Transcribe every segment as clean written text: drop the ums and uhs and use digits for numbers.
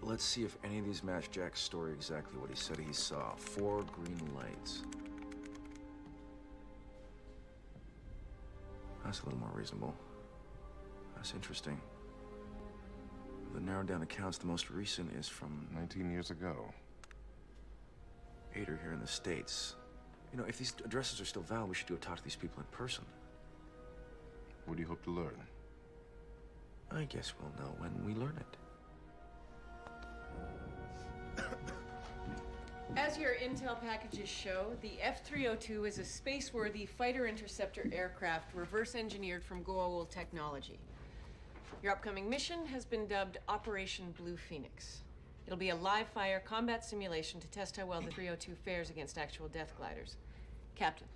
Let's see if any of these match Jack's story exactly what he said he saw. 4 green lights. That's a little more reasonable. That's interesting. The narrowed down accounts, the most recent is from 19 years ago. 8 are here in the States. You know, if these addresses are still valid, we should go talk to these people in person. What do you hope to learn? I guess we'll know when we learn it. As your intel packages show, the F-302 is a space-worthy fighter interceptor aircraft reverse-engineered from Goa'uld technology. Your upcoming mission has been dubbed Operation Blue Phoenix. It'll be a live-fire combat simulation to test how well the 302 fares against actual death gliders. Captain.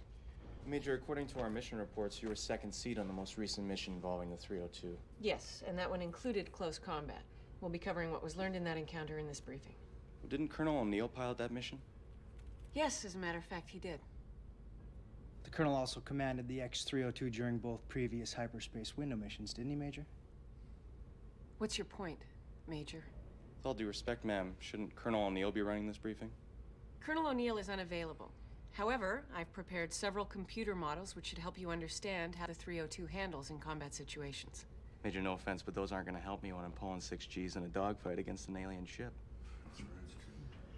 Major, according to our mission reports, you were second seat on the most recent mission involving the 302. Yes, and that one included close combat. We'll be covering what was learned in that encounter in this briefing. Didn't Colonel O'Neill pilot that mission? Yes, as a matter of fact, he did. The Colonel also commanded the X-302 during both previous hyperspace window missions, didn't he, Major? What's your point, Major? With all due respect, ma'am, shouldn't Colonel O'Neill be running this briefing? Colonel O'Neill is unavailable. However, I've prepared several computer models which should help you understand how the 302 handles in combat situations. Major, no offense, but those aren't going to help me when I'm pulling 6 Gs in a dogfight against an alien ship.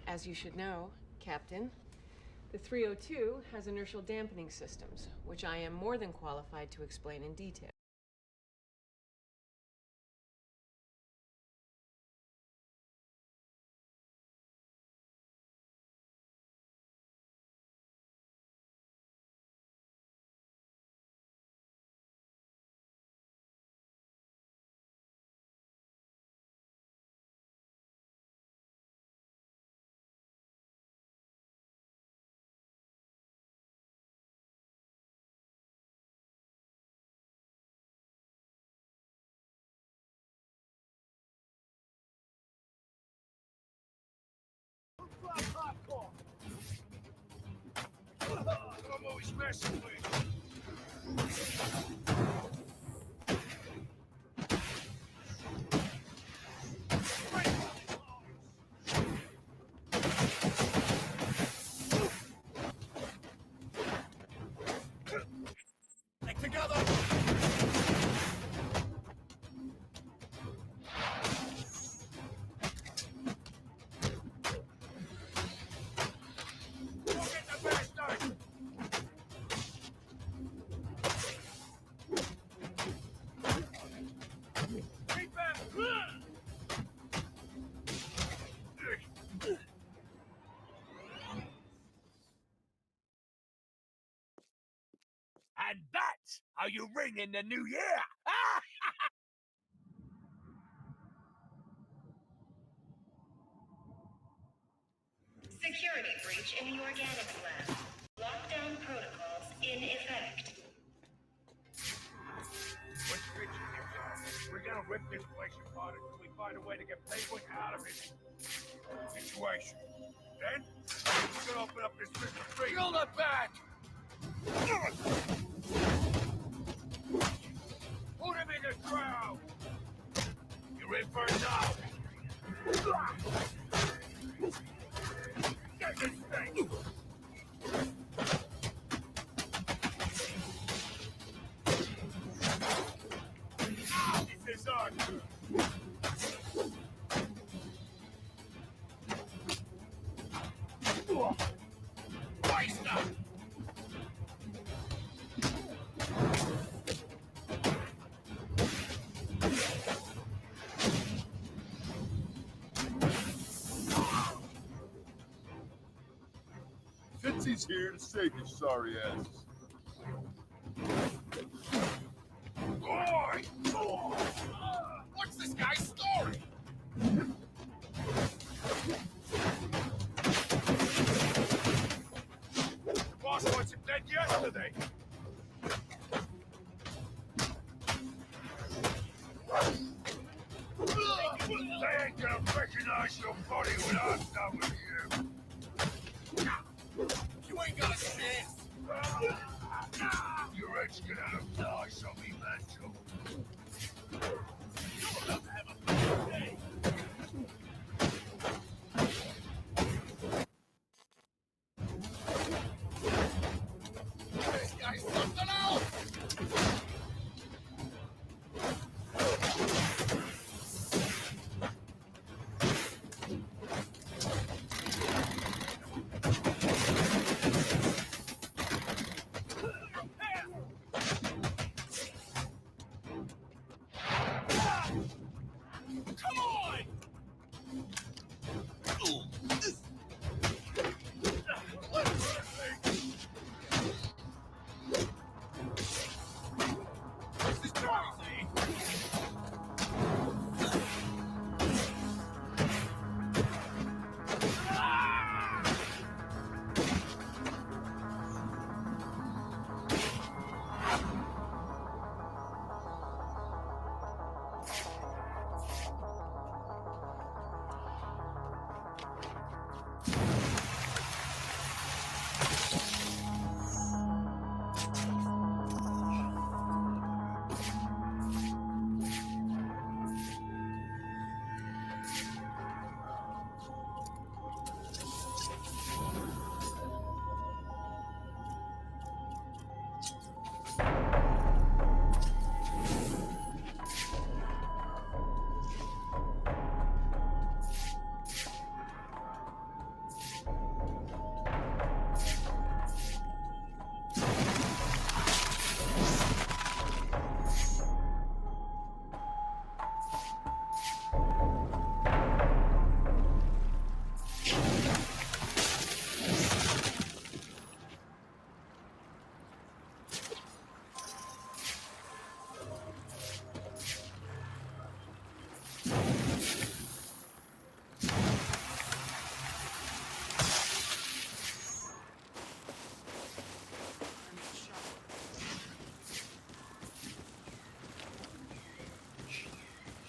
As you should know, Captain, the 302 has inertial dampening systems, which I am more than qualified to explain in detail. I'm always messing with you. Together! And that's how you ring in the new year! Security breach in the organics lab. Lockdown protocols in effect. What's bitching here? We're gonna rip this place apart until we find a way to get paperwork out of this situation. Then, we're gonna open up this Mr. Free. Shield it back! Put him in the crowd! You're in for it now! Get this thing! This is our turn! Waste them! Fitzy's here to save your sorry asses. Boy! What's this guy's story? The boss wants him dead yesterday. They ain't gonna recognize your body when I'm done with you. You ain't got a chance. Your ex gonna have to die, so be mental. You're about to have a bad day.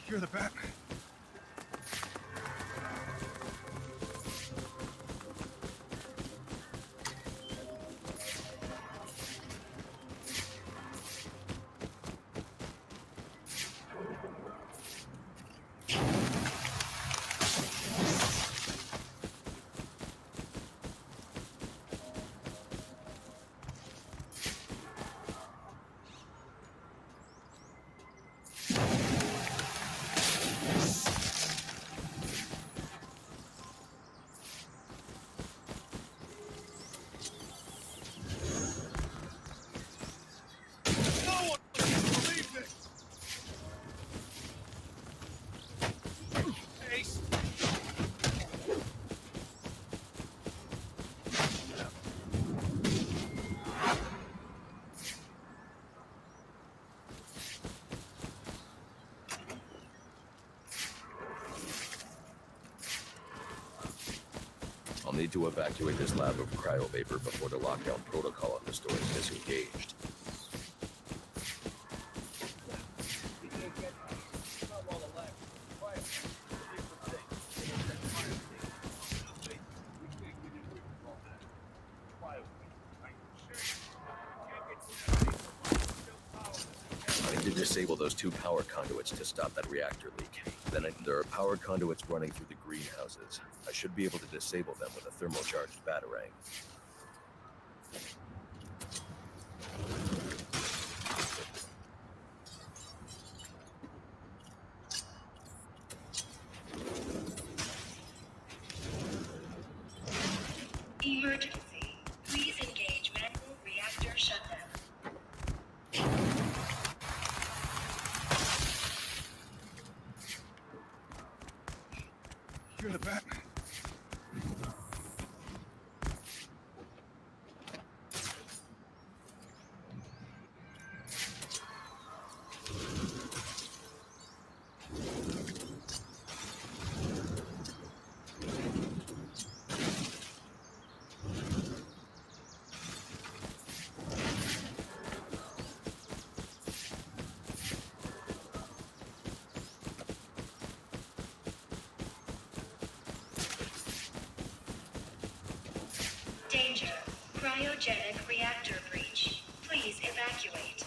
You're the Batman. I'll need to evacuate this lab of cryovapor before the lockdown protocol on this door is disengaged. I need to disable those 2 power conduits to stop that reactor leak. Then there are power conduits running through the greenhouses. I should be able to disable them with a thermocharged batarang. Emergency. Please engage manual reactor shutdown. You're the Batman. Danger. Cryogenic reactor breach. Please evacuate.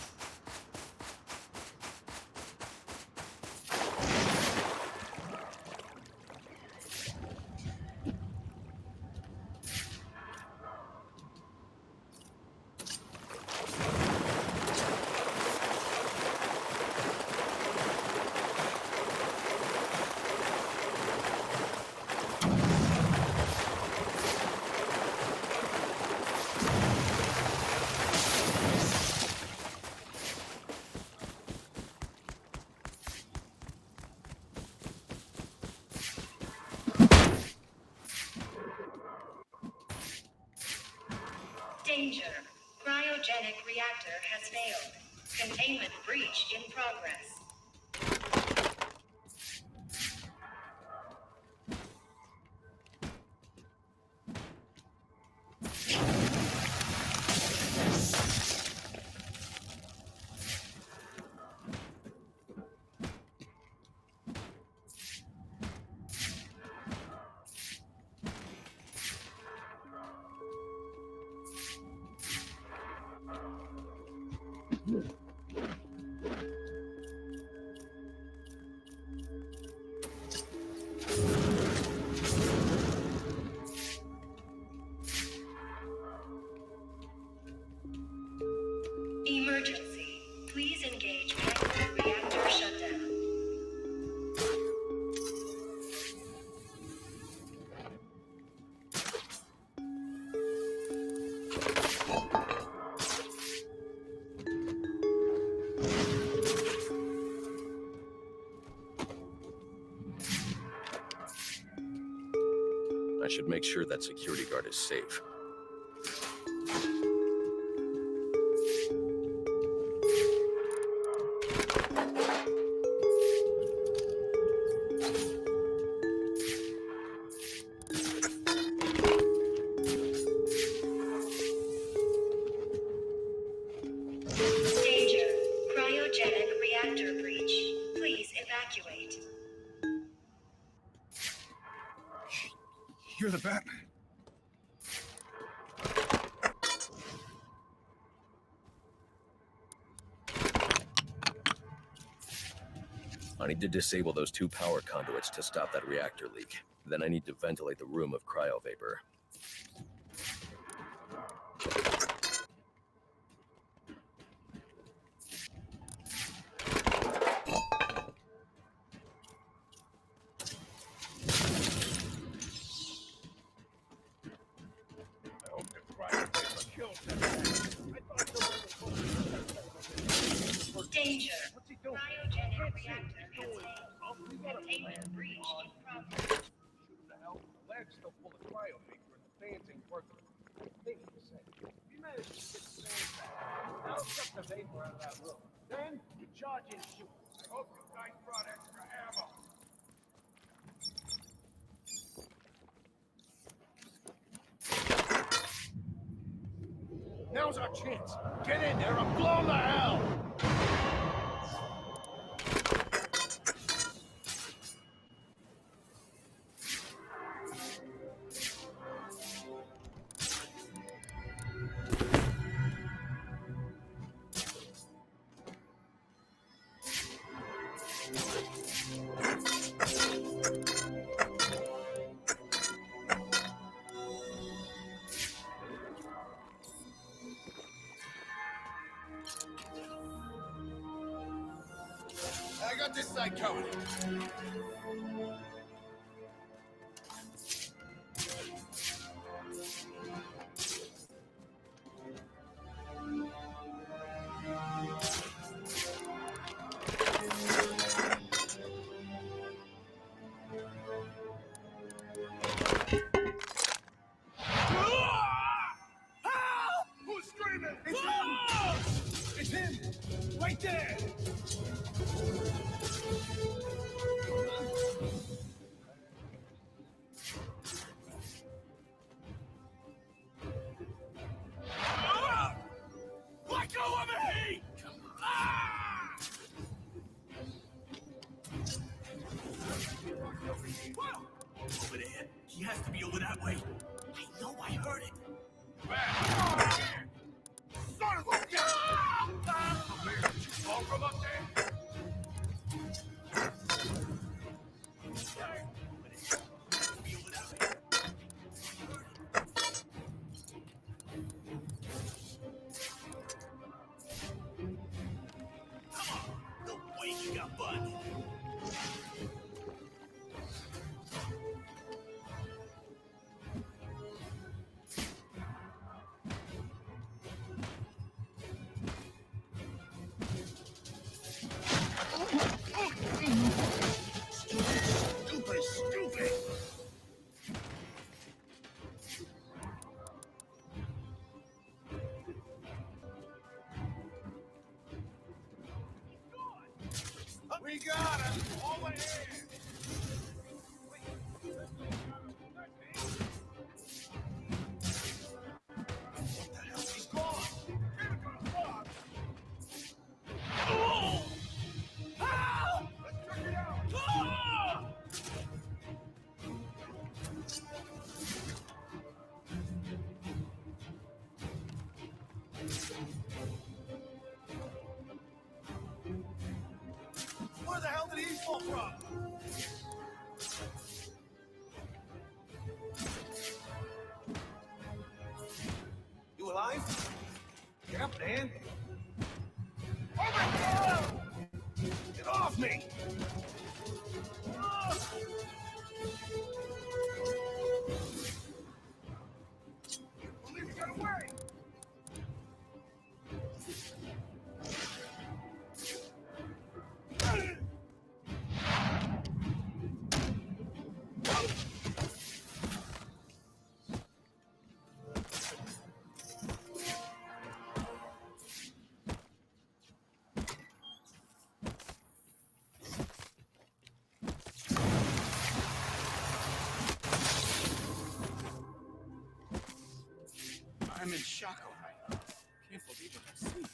Danger. Cryogenic reactor has failed. Containment breach in progress. Emergency. Please engage manual reactor shutdown. I should make sure that security guard is safe. You're the Batman. I need to disable those 2 power conduits to stop that reactor leak. Then I need to ventilate the room of cryovapor. I hope the Cryogenic kills him. I thought Danger. What's he doing? Cryogenic reactor containment breach in progress. Shoot him to hell. The lab's still full of cryovapor and the fans ain't working. Think of the same. We managed to get the fans back. Now suck the vapor out of that room. Then you charge in and shoot. I hope you guys brought extra ammo. Now's our chance. Get in there or blow him to hell! I got this side covered. Who's screaming? It's him! It's him! Right there! Let go of me! Ah! Over there. He has to be over that way. I know, I heard it. Back! Son of a gun! Where did you fall from up there? Be over that way. Come on! No way you got butt! Stupid, stupid! We got him! Over here! What the hell? He's gone! Oh! Help! Let's check it out! Ah! Where the hell did he fall from? You alive? Get up, man! Oh my God! Get off me! Ah! Believe you got away! I'm in shock already. Can't believe what I've seen.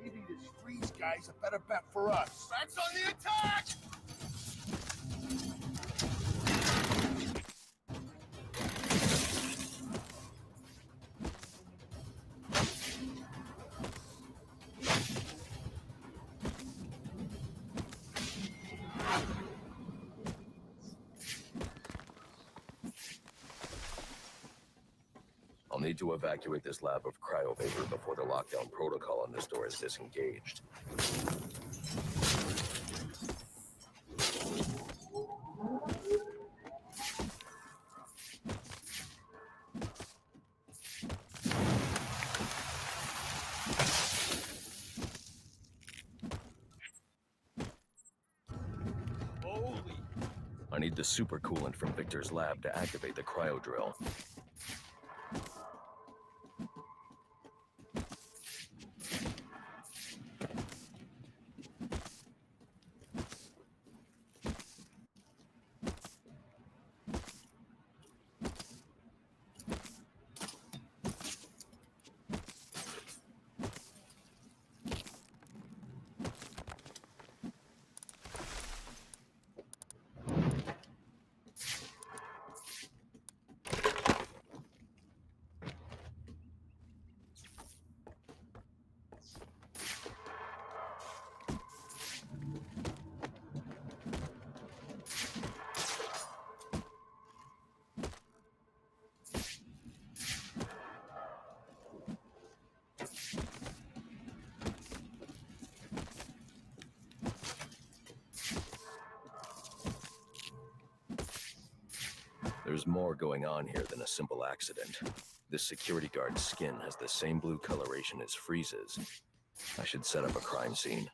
Maybe this freeze guy's a better bet for us. Rats on the attack! I'll need to evacuate this lab of cryovapor before the lockdown protocol on this door is disengaged. Holy! I need the supercoolant from Victor's lab to activate the cryo drill. There's more going on here than a simple accident. This security guard's skin has the same blue coloration as Freeze's. I should set up a crime scene.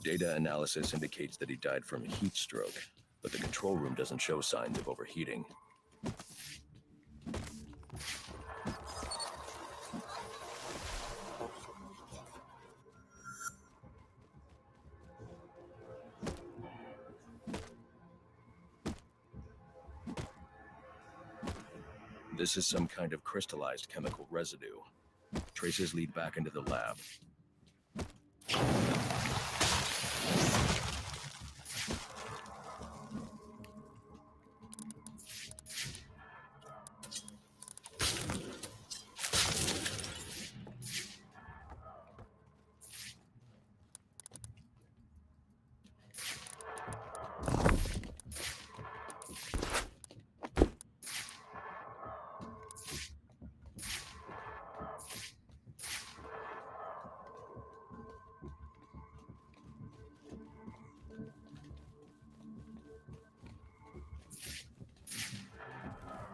Data analysis indicates that he died from heat stroke, but the control room doesn't show signs of overheating. This is some kind of crystallized chemical residue. Traces lead back into the lab.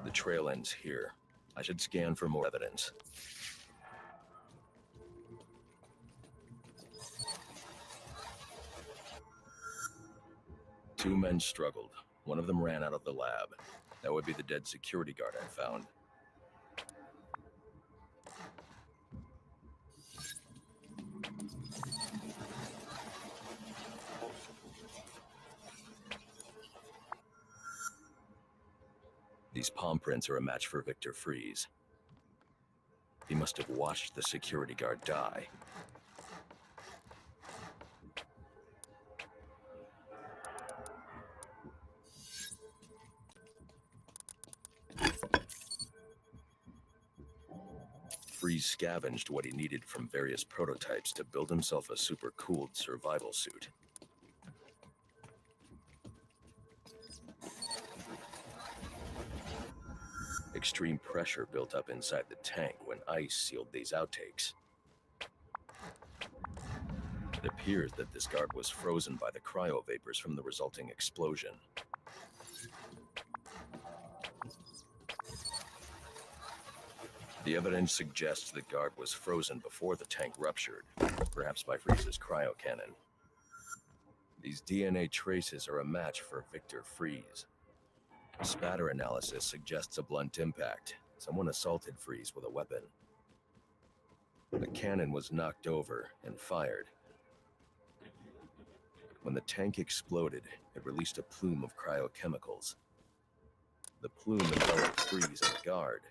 The trail ends here. I should scan for more evidence. Two men struggled. One of them ran out of the lab. That would be the dead security guard I found. These palm prints are a match for Victor Freeze. He must have watched the security guard die. Freeze scavenged what he needed from various prototypes to build himself a super-cooled survival suit. Extreme pressure built up inside the tank when ice sealed these outtakes. It appears that this guard was frozen by the cryovapors from the resulting explosion. The evidence suggests the guard was frozen before the tank ruptured, perhaps by Freeze's cryocannon. These DNA traces are a match for Victor Freeze. Spatter analysis suggests a blunt impact. Someone assaulted Freeze with a weapon. The cannon was knocked over and fired. When the tank exploded, it released a plume of cryochemicals. The plume enveloped Freeze and the guard,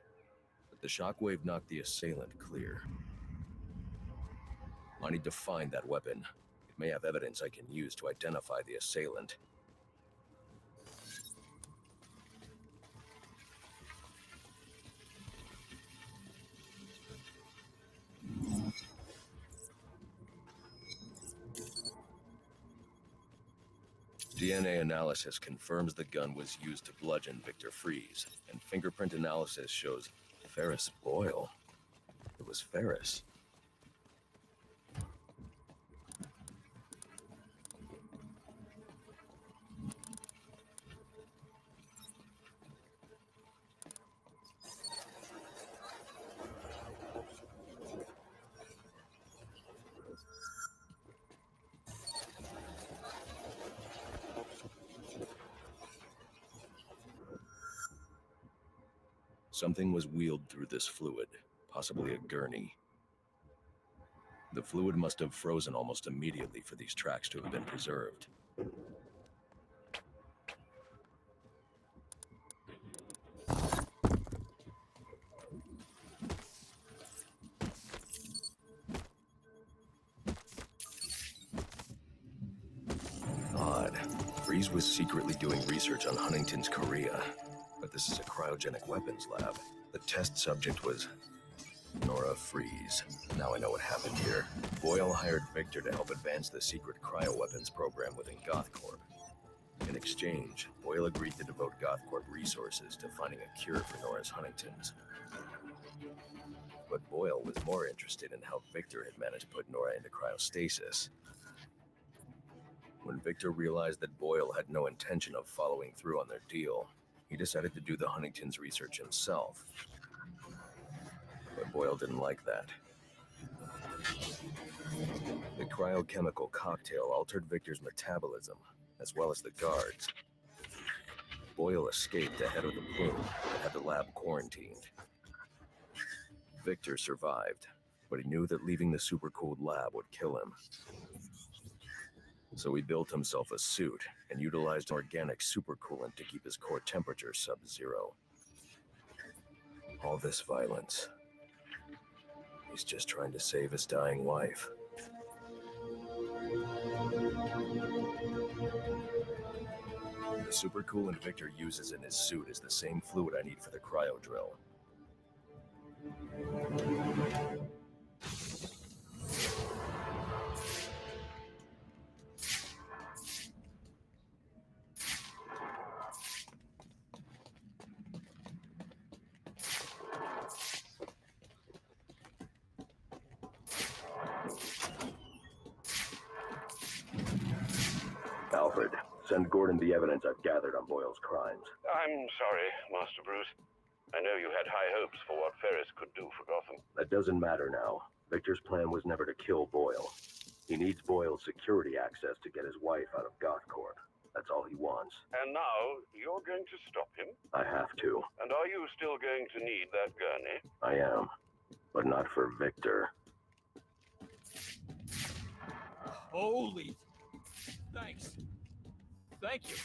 but the shockwave knocked the assailant clear. I need to find that weapon. It may have evidence I can use to identify the assailant. DNA analysis confirms the gun was used to bludgeon Victor Freeze, and fingerprint analysis shows Ferris Boyle. It was Ferris. Something was wheeled through this fluid, possibly a gurney. The fluid must have frozen almost immediately for these tracks to have been preserved. Odd. Freeze was secretly doing research on Huntington's Korea, but this is a cryogenic weapons lab. The test subject was Nora Freeze. Now I know what happened here. Boyle hired Victor to help advance the secret cryoweapons program within GothCorp. In exchange, Boyle agreed to devote GothCorp resources to finding a cure for Nora's Huntington's. But Boyle was more interested in how Victor had managed to put Nora into cryostasis. When Victor realized that Boyle had no intention of following through on their deal, he decided to do the Huntington's research himself. But Boyle didn't like that. The cryochemical cocktail altered Victor's metabolism, as well as the guards. Boyle escaped ahead of the plume and had the lab quarantined. Victor survived, but he knew that leaving the supercooled lab would kill him. So he built himself a suit and utilized organic supercoolant to keep his core temperature sub-zero. All this violence. He's just trying to save his dying wife. The supercoolant Victor uses in his suit is the same fluid I need for the cryo drill. Alfred, send Gordon the evidence I've gathered on Boyle's crimes. I'm sorry, Master Bruce. I know you had high hopes for what Ferris could do for Gotham. That doesn't matter now. Victor's plan was never to kill Boyle. He needs Boyle's security access to get his wife out of GothCorp. That's all he wants. And now, you're going to stop him? I have to. And are you still going to need that gurney? I am. But not for Victor. Holy... Thanks. Thank you.